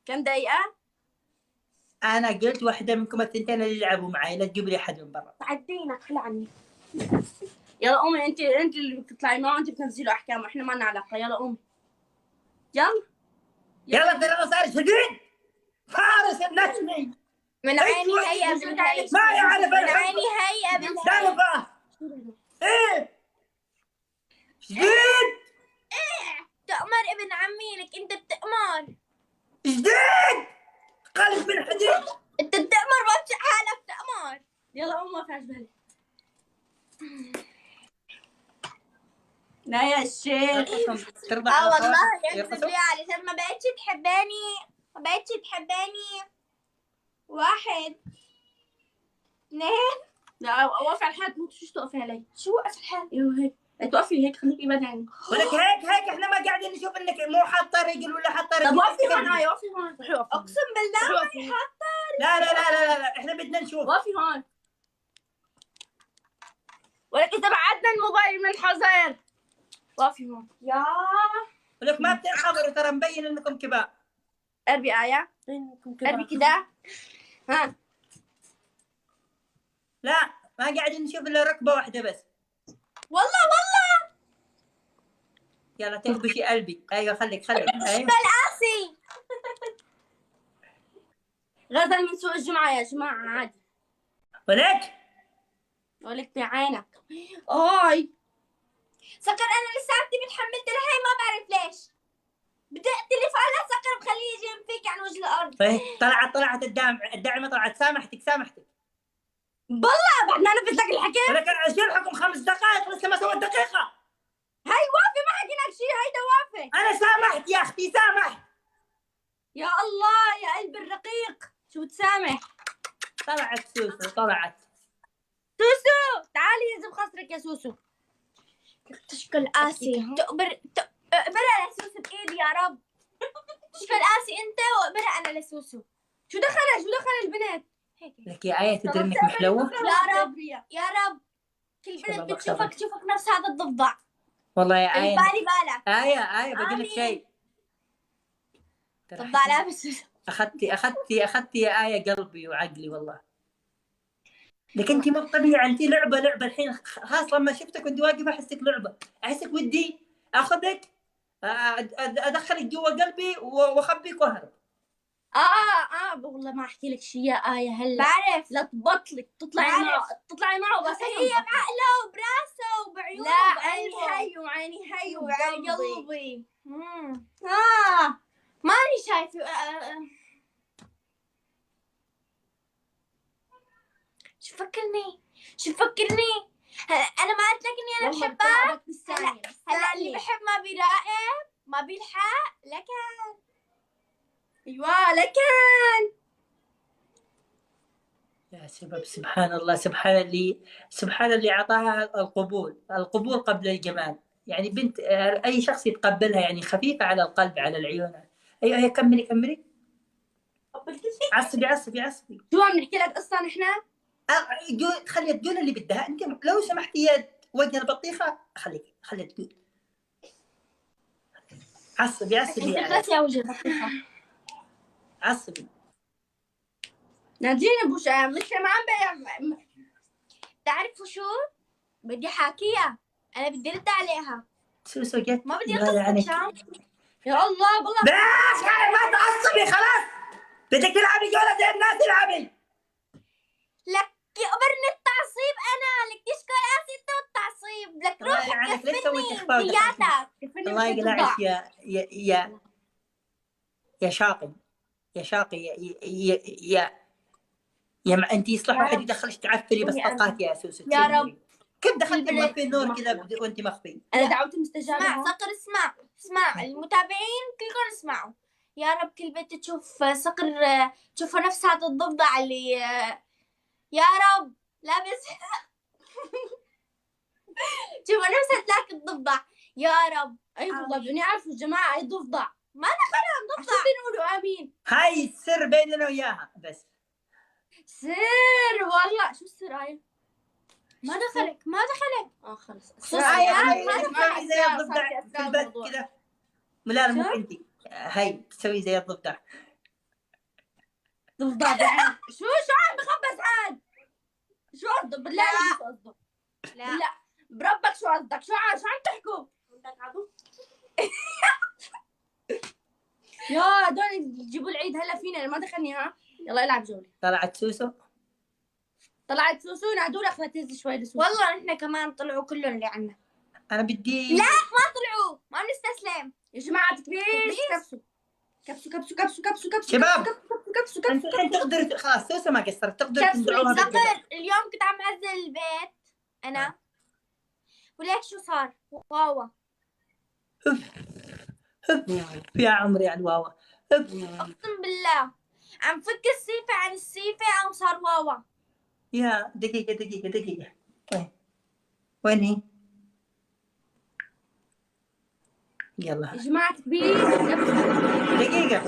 كم دقيقة؟ انا قلت واحده منكم الثنتين اللي يلعبوا معي، لا تجيب لي احد من برا. عدينا، خلي عني. يلا قومي، انت اللي بتطلعي معه، انت بتنزلوا احكام، احنا ما لنا علاقة. يلا قومي. يلا ترى انا صار شديد فارس النجمي من عيني هيا بالهي، ما يعرف من عيني هيا بالهي. سالفه ايه شديد. ايه تأمر ابن عمي لك، انت بتأمر جديد قلب من حديد. انت بتأمر ما بتشق حالك تأمر. يلا قومي، ما في عجبالي. لا يا الشيخ. والله يكذب لي علشان ما بقتش تحباني. 1 2. لا وقفي على الحال، تموتي. شو تقفي علي؟ شو وقف الحال؟ ايوه هيك توقفي هيك، خليكي بعيد عني. ولك هيك احنا ما قاعدين نشوف انك مو حاطه رجل ولا حاطه رجل. طب وقفي هون، وقفي هون. اقسم بالله ماني حاطه. لا احنا بدنا نشوف. وقفي هون. ولك اذا بعدنا الموبايل من الحظر. وقفي هون. يا ولك ما بتنخبروا، ترى مبين انكم كبار. قربي آية. قربي كده. ها. لا ما قاعدين نشوف الا ركبه واحده بس. والله يلا تخبشي قلبي. ايوه خليك ايوه. بالقاسي. غزل من سوق الجمعة يا جماعة عادي. ولك بعينك. سكر انا لساتني متحملت لهي ما بعرف ليش. بدي اقتلف على سكر بخليه يجي ينفيك عن وجه الارض. طلعت الداعمه طلعت. سامحتك. بالله بعدنا نفذ لك الحكي. ولكن اشيل الحكم 5 دقائق لسه ما سوت دقيقه. هاي وافي، ما حكينا شيء. هيدا وافي. انا سامحت يا اختي سامحت. يا الله يا قلب الرقيق، شو تسامح. طلعت سوسو تعالي يزم خصرك يا سوسو. تشكل قاسي. اقبر على سوسو بايدي يا رب. تشكل قاسي انت واقبرها انا لسوسو. شو دخل البنت هيك لك يا آية تدري انك محلوة. يا رب كل بنت بتشوفك تشوفك نفس هذا الضفدع. والله يا آية بالي بالك. آية بقول لك شيء. ضفدع لابس. اخذتي يا آية قلبي وعقلي والله. لك انت مو طبيعي، انت لعبة الحين خلاص. لما شفتك وانت واقفة احسك لعبة، احسك ودي اخذك ادخلك جوا قلبي واخبيك واهرب. والله ما احكي لك شيء يا آية هلا. بعرف. لا تبطلك تطلعي معه بس هي بعقله وبراسه وبعيونه. لا عيني هي وقلبي. ماني شايفه. شو فكرني. انا ما قلت لك اني انا بحبك. هلا اللي بحب ما بيراقب ما بيلحق. لكن ايوه لكن يا سبب سبحان اللي اعطاها القبول قبل الجمال. يعني بنت اي شخص يتقبلها، يعني خفيفه على القلب على العيون. ايوه كملي. عصبي. شو عم نحكي لك قصه نحن؟ خليها تقول اللي بدها. انت لو سمحتي يا وجه البطيخه خليها تقول. عصبي بس يا وجه البطيخه. عصبي. ناديني بوشام مش ما عم تعرفوا شو بدي حاكيها. انا بدي رد عليها. سوسو جت ما بدي اقصد. يا الله بالله بس ما تعصبي خلاص. بدك تلعبي جولة زي الناس تلعبي. لك يقبرني التعصيب. انا لك تشكر قاسي انت والتعصيب. لك روح كفني بياتك. الله يقلعك يا شاقي يا انت يصلح واحد يدخلش تعفري بس طاقات يا سوسو. يا رب كيف دخلتي مخفي النور كذا وانت مخفي؟ انا دعوتي مستجابه. اسمع المتابعين كلكم اسمعوا. يا رب كل بنت تشوف صقر تشوفها نفس هذا الضفدع اللي يا رب لابس. تشوفها نفس هذاك الضفدع يا رب. اي والله بدهم يعرفوا الجماعه اي ضفدع. ما دخلهم ضفدع. عشان تقولوا امين. هاي السر بيننا وياها بس. سر والله. شو السر آية؟ ما دخلك. خلص. آية ما زي الضفدع في البث كذا. لا مو انت. هاي تسوي زي الضفدع. ضفدع بعين. شو عم بخبص هاد؟ شو قصده بالله؟ شو قصده؟ لا بربك شو قصدك؟ شو عم تحكوا؟ بدك عدو؟ يا هدول جيبوا العيد هلا فينا ما دخلني. ها يلا العب جولة. طلعت سوسو. طلعت سوسو نادوا لك فتيز شوي لسوسو. والله نحن كمان طلعوا كلهم اللي عنا. انا بدي. لا ما طلعوا، ما بنستسلم يا جماعة تكبيس. كبسوا كبسوا كبسوا كبسوا كبسوا كبسوا شباب. كبسوا انت الحين تقدر خلاص سوسو ما قصرت تقدر كبسوا تنزعوها بالجبل. صقر اليوم كنت عم أنزل البيت أنا وليك شو صار؟ واوا يا عمري على الواوا. أقسم بالله عم فك السيفة عن السيفة قام صار واوا. يا دقيقة وين هي؟ يلا يا جماعة تكبيس. دقيقة.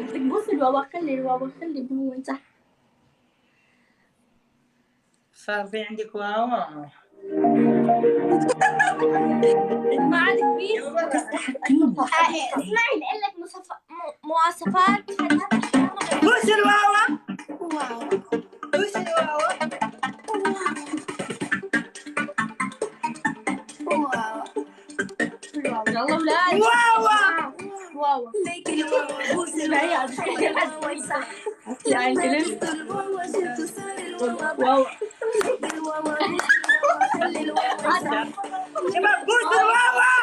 بدك بوس الواوا. خلي الواوا خلي هو صح. صار في عندك واوا. ما عاد كبيس. اسمعي بقول لك مواصفات فنان وش الواوا؟ واو. وش الواوا؟ يلا ولاد. واوا. واوا. اسمعي هذا يعني كلمة واوا. شباب بوس الواوا.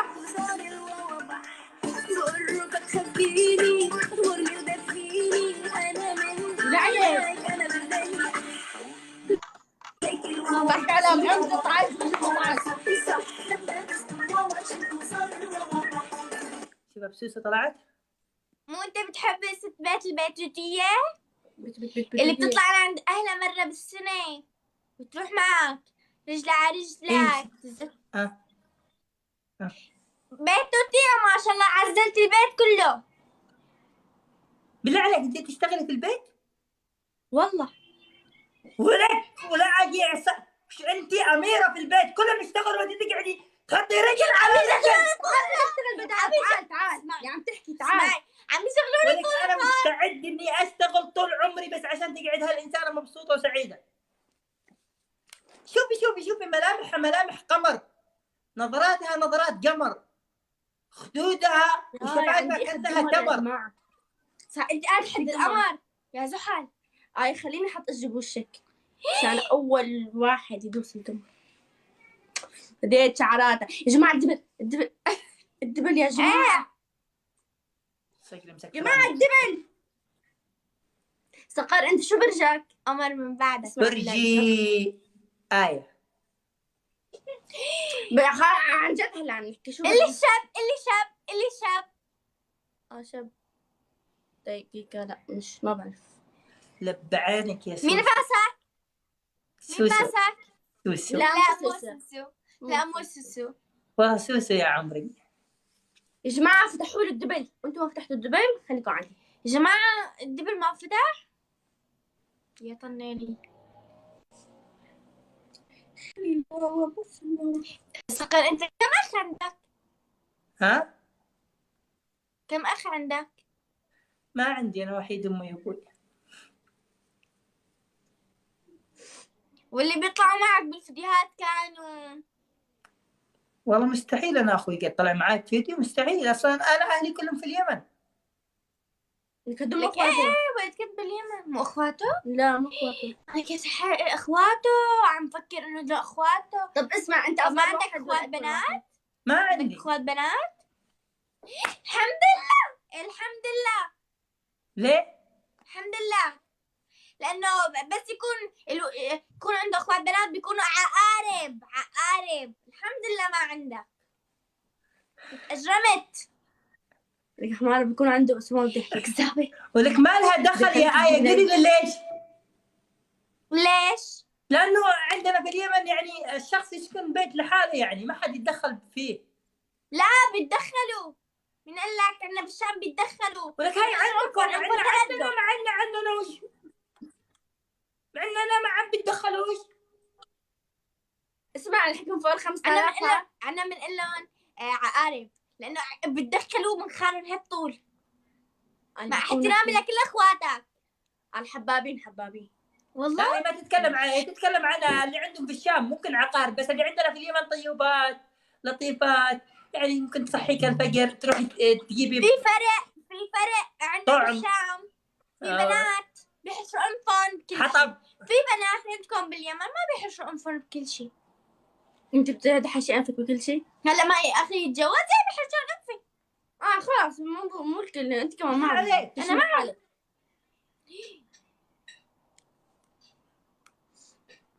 بحكي على محمد تعال. شباب سوسو طلعت. مو انت بتحب ست بيت البيتوتية اللي بتطلع عند اهلها مرة بالسنة وتروح معك رجل على رجلك. بيتوتية ما شاء الله عزلت البيت كله. بالله عليك انت تشتغلي في البيت؟ والله ولا اجي انت اميره في البيت كلهم يشتغلوا وانت تقعدي تحطي رجل على رجل. تعال يا عم تحكي تعال. عم يشغلوني ولك انا مستعد اني اشتغل طول عمري بس عشان تقعد هالانسانه مبسوطه وسعيده. شوفي ملامحها ملامح قمر، نظراتها نظرات قمر، خدودها وشفايفها كانها تمر. انت قاعد حد القمر يا زحل. خليني احط اجي بوشك عشان اول واحد يدوس القمر. بديت شعراتها يا جماعه. الدبل يا جماعه. جماعه الدبل. صقر انت شو برجك؟ قمر من بعدك. برجي آية. عن جد هلا عم نحكي. شو اللي شاب شاب. دقيقة لا مش ما بعرف. لبعينك يا سوسو. مين فاسك؟ سوسو. لا مو سوسو. والله سوسو يا عمري. يا جماعة فتحوا لي الدبل وانتم ما فتحتوا الدبل. خليكم عندي يا جماعة. الدبل ما فتح يا طنيني. صقر انت كم اخ عندك؟ ها؟ كم اخ عندك؟ ما عندي، انا وحيد امي وابوي. واللي بيطلعوا معك بالفيديوهات كانوا؟ والله مستحيل انا اخوي قد طلع معي فيديو، مستحيل اصلا انا اهلي كلهم في اليمن. يكدوا لك ايه كنت باليمن. مو اخواته؟ لا مو اخواته. انا كنت اخواته عم فكر انه ده اخواته. طب اسمع انت ما عندك اخوات بنات؟ ما عندي اخوات بنات. الحمد لله. ليه؟ الحمد لله لانه بس يكون عنده اخوات بنات بيكونوا عقارب. الحمد لله ما عندك. اجرمت. لك حمار بيكون عنده بس ما بتحكي كذابة. ولك ما لها دخل يا آية. قولي لي ليش؟ لانه عندنا في اليمن يعني الشخص يسكن بيت لحاله، يعني ما حد يتدخل فيه. لا بيتدخلوا. من قال لك عندنا بالشام بيتدخلوا. ولك هاي عندكم عندنا وش؟ عندنا ما عم بيتدخلوش. اسمع الحكم فوق 5000. عنا من لهم عقارب. لانه بتدخلوه من خانه هالطول. أنا مع بكون احترامي نفسي- لكل اخواتك الحبابين حبابين. والله. لا ما تتكلم عن تتكلم عن اللي عندهم في الشام ممكن عقار، بس اللي عندنا في اليمن طيوبات لطيفات، يعني ممكن تصحيك الفجر تروحي تجيبي في فرق عندنا طعم. بالشام في آه. بنات بيحشروا انفهم بكل شيء، حطب. في بنات عندكم باليمن ما بيحشروا انفهم بكل شيء. انت بتحشي انفك بكل شيء؟ هلا ما اخي يتجوز زي بيحشروا انفي. خلاص مو الكل، انت كمان ما عليك. عليك. أنا ما حالك.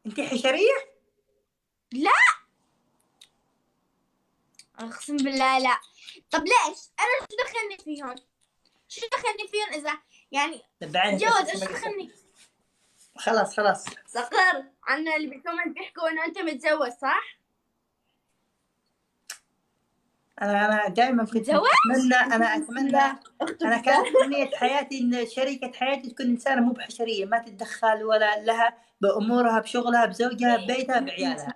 انت حشريه؟ لا اقسم بالله لا. طب ليش انا شو دخلني فيهم؟ شو دخلني فيهم اذا يعني تبعين تجوز؟ ايش دخلني؟ خلاص صقر، عنا اللي بالكومنت بيحكوا انه انت متزوج صح؟ انا دائما كنت متزوج؟ اتمنى انا كانت امنيه حياتي ان شريكه حياتي تكون انسانه مو بحشريه، ما تتدخل ولا لها بامورها بشغلها بزوجها ببيتها بعيالها.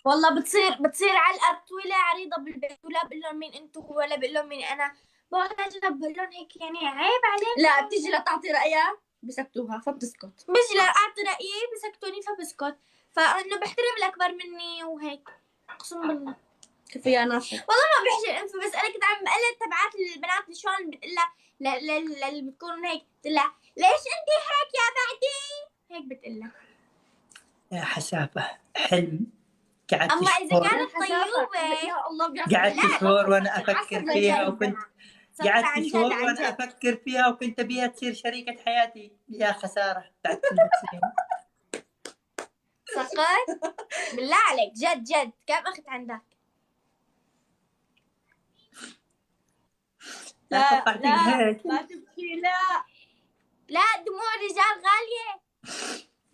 والله بتصير علقه طويله عريضه بالبيت، ولا بقول لهم مين انتم ولا بقول لهم مين انا، بقعد اجرب بقول لهم هيك يعني عيب عليك. لا بتيجي لتعطي رايها بسكتوها فبتسكت. بيجي لاعطي رايي بسكتوني فبسكت، فانه بحترم الاكبر مني وهيك. اقسم بالله كيف يا ناصر؟ والله ما بحشي انف، بس انا كنت عم بقلد تبعات البنات اللي شلون بتقلها اللي بتكون هيك، بتقلها ليش انت هيك يا بعدي، هيك بتقلها. يا حسافه حلم قعدت اما اذا شهور كانت طيوبه يا الله بجد. قعدت شهور وانا افكر فيها، وكنت صراحة قعدت عن جد شهور عن وانا جد. افكر فيها وكنت ابيها تصير شريكه حياتي. يا خساره بعد كل هالسنين. سقط بالله عليك جد كم اخذت عندك؟ لا فكرتي هيك. لا تبكي لا. لا دموع الرجال غالية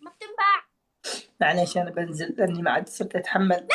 ما بتنباع. معليش انا بنزل لاني ما عاد صرت اتحمل.